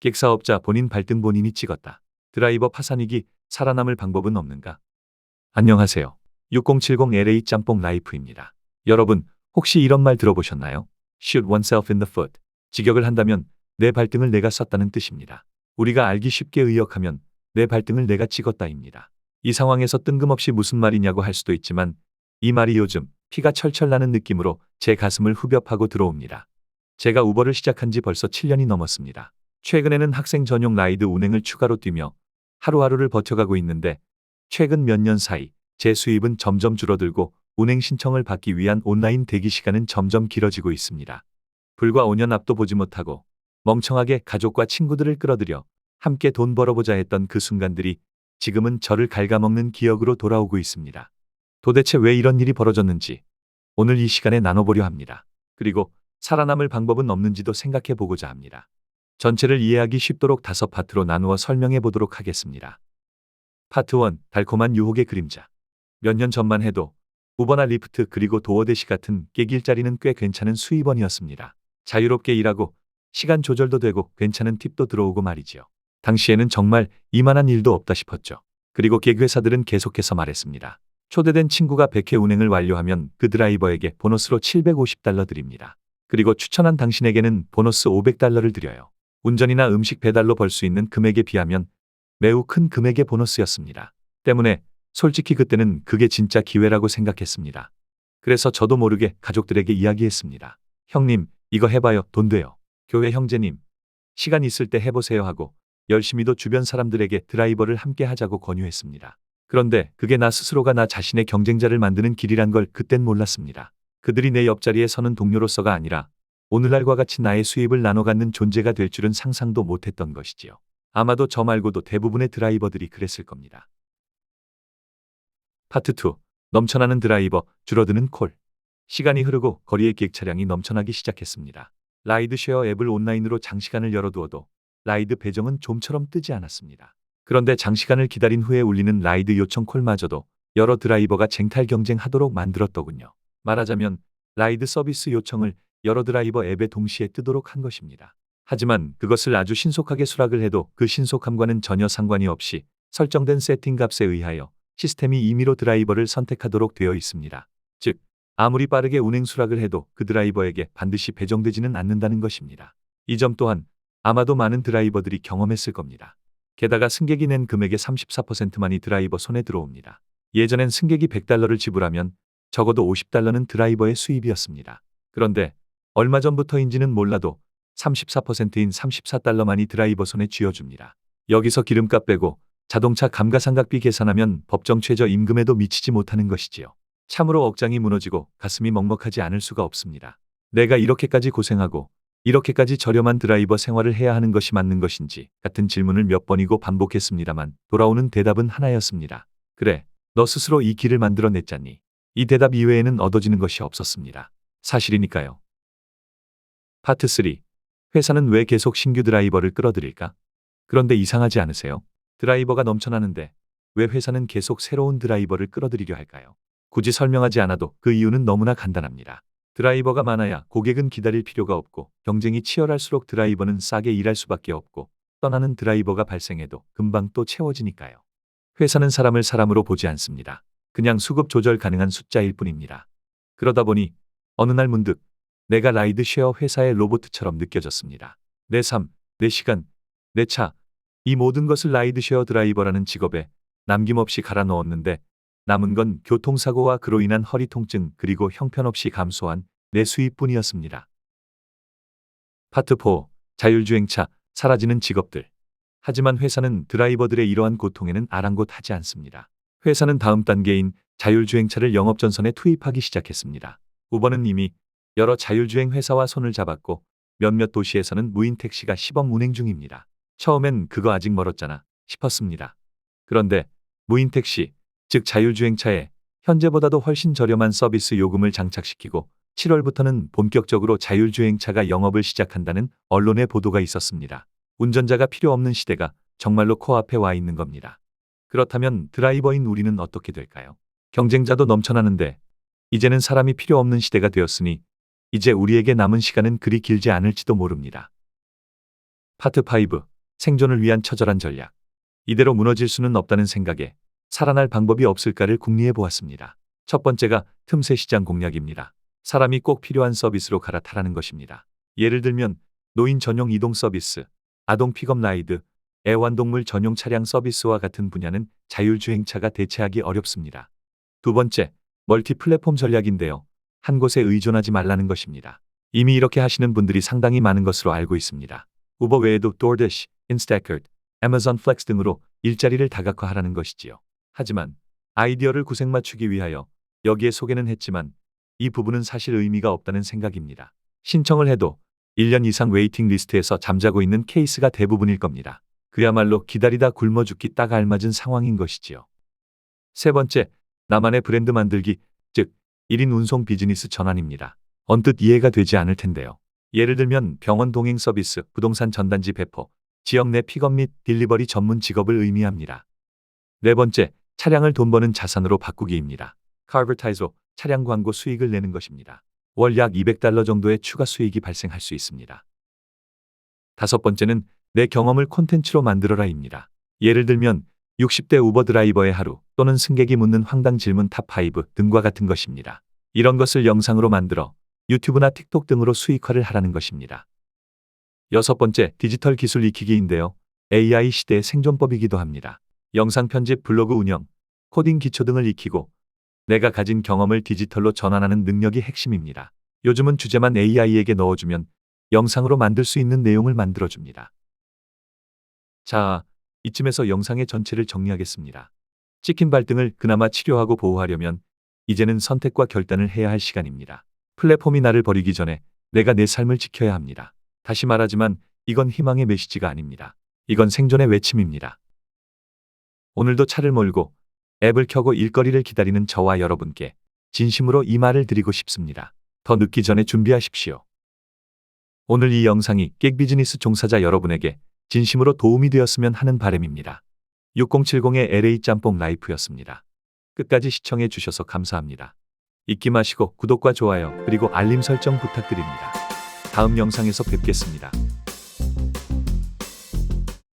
객사업자 본인 발등 본인이 찍었다. 드라이버 파산위기 살아남을 방법은 없는가? 안녕하세요. 6070LA 짬뽕 라이프입니다. 여러분, 혹시 이런 말 들어보셨나요? Shoot oneself in the foot. 직역을 한다면 내 발등을 내가 쐈다는 뜻입니다. 우리가 알기 쉽게 의역하면 내 발등을 내가 찍었다입니다. 이 상황에서 뜬금없이 무슨 말이냐고 할 수도 있지만 이 말이 요즘 피가 철철 나는 느낌으로 제 가슴을 후벼 파고 들어옵니다. 제가 우버를 시작한 지 벌써 7년이 넘었습니다. 최근에는 학생 전용 라이드 운행을 추가로 뛰며 하루하루를 버텨가고 있는데 최근 몇 년 사이 제 수입은 점점 줄어들고 운행 신청을 받기 위한 온라인 대기 시간은 점점 길어지고 있습니다. 불과 5년 앞도 보지 못하고 멍청하게 가족과 친구들을 끌어들여 함께 돈 벌어보자 했던 그 순간들이 지금은 저를 갉아먹는 기억으로 돌아오고 있습니다. 도대체 왜 이런 일이 벌어졌는지 오늘 이 시간에 나눠보려 합니다. 그리고 살아남을 방법은 없는지도 생각해 보고자 합니다. 전체를 이해하기 쉽도록 5파트로 나누어 설명해 보도록 하겠습니다. 파트 1. 달콤한 유혹의 그림자. 몇 년 전만 해도 우버나 리프트 그리고 도어대시 같은 깨길자리는 꽤 괜찮은 수입원이었습니다. 자유롭게 일하고 시간 조절도 되고 괜찮은 팁도 들어오고 말이지요. 당시에는 정말 이만한 일도 없다 싶었죠. 그리고 계획회사들은 계속해서 말했습니다. 초대된 친구가 100회 운행을 완료하면 그 드라이버에게 보너스로 $750 드립니다. 그리고 추천한 당신에게는 보너스 $500를 드려요. 운전이나 음식 배달로 벌 수 있는 금액에 비하면 매우 큰 금액의 보너스였습니다. 때문에 솔직히 그때는 그게 진짜 기회라고 생각했습니다. 그래서 저도 모르게 가족들에게 이야기했습니다. 형님, 이거 해봐요. 돈 돼요. 교회 형제님, 시간 있을 때 해보세요 하고 열심히도 주변 사람들에게 드라이버를 함께 하자고 권유했습니다. 그런데 그게 나 스스로가 나 자신의 경쟁자를 만드는 길이란 걸 그땐 몰랐습니다. 그들이 내 옆자리에 서는 동료로서가 아니라 오늘날과 같이 나의 수입을 나눠 갖는 존재가 될 줄은 상상도 못했던 것이지요. 아마도 저 말고도 대부분의 드라이버들이 그랬을 겁니다. 파트 2. 넘쳐나는 드라이버, 줄어드는 콜. 시간이 흐르고 거리에 기획 차량이 넘쳐나기 시작했습니다. 라이드쉐어 앱을 온라인으로 장시간을 열어두어도 라이드 배정은 좀처럼 뜨지 않았습니다. 그런데 장시간을 기다린 후에 울리는 라이드 요청 콜마저도 여러 드라이버가 쟁탈 경쟁하도록 만들었더군요. 말하자면 라이드 서비스 요청을 여러 드라이버 앱에 동시에 뜨도록 한 것입니다. 하지만 그것을 아주 신속하게 수락을 해도 그 신속함과는 전혀 상관이 없이 설정된 세팅 값에 의하여 시스템이 임의로 드라이버를 선택하도록 되어 있습니다. 즉, 아무리 빠르게 운행 수락을 해도 그 드라이버에게 반드시 배정되지는 않는다는 것입니다. 이 점 또한 아마도 많은 드라이버들이 경험했을 겁니다. 게다가 승객이 낸 금액의 34%만이 드라이버 손에 들어옵니다. 예전엔 승객이 $100를 지불하면 적어도 $50는 드라이버의 수입이었습니다. 그런데 얼마 전부터인지는 몰라도 34%인 $34만이 드라이버 손에 쥐어줍니다. 여기서 기름값 빼고 자동차 감가상각비 계산하면 법정 최저 임금에도 미치지 못하는 것이지요. 참으로 억장이 무너지고 가슴이 먹먹하지 않을 수가 없습니다. 내가 이렇게까지 고생하고 이렇게까지 저렴한 드라이버 생활을 해야 하는 것이 맞는 것인지 같은 질문을 몇 번이고 반복했습니다만 돌아오는 대답은 하나였습니다. 그래, 너 스스로 이 길을 만들어냈잖니. 이 대답 이외에는 얻어지는 것이 없었습니다. 사실이니까요. 파트 3. 회사는 왜 계속 신규 드라이버를 끌어들일까? 그런데 이상하지 않으세요? 드라이버가 넘쳐나는데 왜 회사는 계속 새로운 드라이버를 끌어들이려 할까요? 굳이 설명하지 않아도 그 이유는 너무나 간단합니다. 드라이버가 많아야 고객은 기다릴 필요가 없고 경쟁이 치열할수록 드라이버는 싸게 일할 수밖에 없고 떠나는 드라이버가 발생해도 금방 또 채워지니까요. 회사는 사람을 사람으로 보지 않습니다. 그냥 수급 조절 가능한 숫자일 뿐입니다. 그러다 보니 어느 날 문득 내가 라이드쉐어 회사의 로봇처럼 느껴졌습니다. 내 삶, 내 시간, 내 차, 이 모든 것을 라이드쉐어 드라이버라는 직업에 남김없이 갈아 넣었는데 남은 건 교통사고와 그로 인한 허리 통증 그리고 형편없이 감소한 내 수입뿐이었습니다. 파트 4. 자율주행차, 사라지는 직업들. 하지만 회사는 드라이버들의 이러한 고통에는 아랑곳하지 않습니다. 회사는 다음 단계인 자율주행차를 영업전선에 투입하기 시작했습니다. 우버는 이미 여러 자율주행 회사와 손을 잡았고 몇몇 도시에서는 무인 택시가 시범 운행 중입니다. 처음엔 그거 아직 멀었잖아 싶었습니다. 그런데 무인 택시, 즉 자율주행차에 현재보다도 훨씬 저렴한 서비스 요금을 장착시키고 7월부터는 본격적으로 자율주행차가 영업을 시작한다는 언론의 보도가 있었습니다. 운전자가 필요 없는 시대가 정말로 코앞에 와 있는 겁니다. 그렇다면 드라이버인 우리는 어떻게 될까요? 경쟁자도 넘쳐나는데 이제는 사람이 필요 없는 시대가 되었으니 이제 우리에게 남은 시간은 그리 길지 않을지도 모릅니다. 파트 5. 생존을 위한 처절한 전략. 이대로 무너질 수는 없다는 생각에 살아날 방법이 없을까를 궁리해 보았습니다. 첫 번째가 틈새 시장 공략입니다. 사람이 꼭 필요한 서비스로 갈아타라는 것입니다. 예를 들면 노인 전용 이동 서비스, 아동 픽업 라이드, 애완동물 전용 차량 서비스와 같은 분야는 자율주행차가 대체하기 어렵습니다. 두 번째, 멀티 플랫폼 전략인데요. 한 곳에 의존하지 말라는 것입니다. 이미 이렇게 하시는 분들이 상당히 많은 것으로 알고 있습니다. 우버 외에도 DoorDash, Instacart, Amazon Flex 등으로 일자리를 다각화하라는 것이지요. 하지만 아이디어를 구색 맞추기 위하여 여기에 소개는 했지만 이 부분은 사실 의미가 없다는 생각입니다. 신청을 해도 1년 이상 웨이팅 리스트에서 잠자고 있는 케이스가 대부분일 겁니다. 그야말로 기다리다 굶어 죽기 딱 알맞은 상황인 것이지요. 세 번째, 나만의 브랜드 만들기, 즉 1인 운송 비즈니스 전환입니다. 언뜻 이해가 되지 않을 텐데요. 예를 들면 병원 동행 서비스, 부동산 전단지 배포, 지역 내 픽업 및 딜리버리 전문 직업을 의미합니다. 네 번째, 차량을 돈 버는 자산으로 바꾸기입니다. 카버타이저, 차량 광고 수익을 내는 것입니다. 월 약 $200 정도의 추가 수익이 발생할 수 있습니다. 다섯 번째는 내 경험을 콘텐츠로 만들어라입니다. 예를 들면 60대 우버 드라이버의 하루 또는 승객이 묻는 황당 질문 탑5 등과 같은 것입니다. 이런 것을 영상으로 만들어 유튜브나 틱톡 등으로 수익화를 하라는 것입니다. 여섯 번째, 디지털 기술 익히기인데요. AI 시대의 생존법이기도 합니다. 영상 편집, 블로그 운영, 코딩 기초 등을 익히고 내가 가진 경험을 디지털로 전환하는 능력이 핵심입니다. 요즘은 주제만 AI에게 넣어주면 영상으로 만들 수 있는 내용을 만들어줍니다. 자, 이쯤에서 영상의 전체를 정리하겠습니다. 찍힌 발등을 그나마 치료하고 보호하려면 이제는 선택과 결단을 해야 할 시간입니다. 플랫폼이 나를 버리기 전에 내가 내 삶을 지켜야 합니다. 다시 말하지만 이건 희망의 메시지가 아닙니다. 이건 생존의 외침입니다. 오늘도 차를 몰고 앱을 켜고 일거리를 기다리는 저와 여러분께 진심으로 이 말을 드리고 싶습니다. 더 늦기 전에 준비하십시오. 오늘 이 영상이 객 비즈니스 종사자 여러분에게 진심으로 도움이 되었으면 하는 바람입니다. 6070의 LA 짬뽕 라이프였습니다. 끝까지 시청해 주셔서 감사합니다. 잊지 마시고 구독과 좋아요 그리고 알림 설정 부탁드립니다. 다음 영상에서 뵙겠습니다.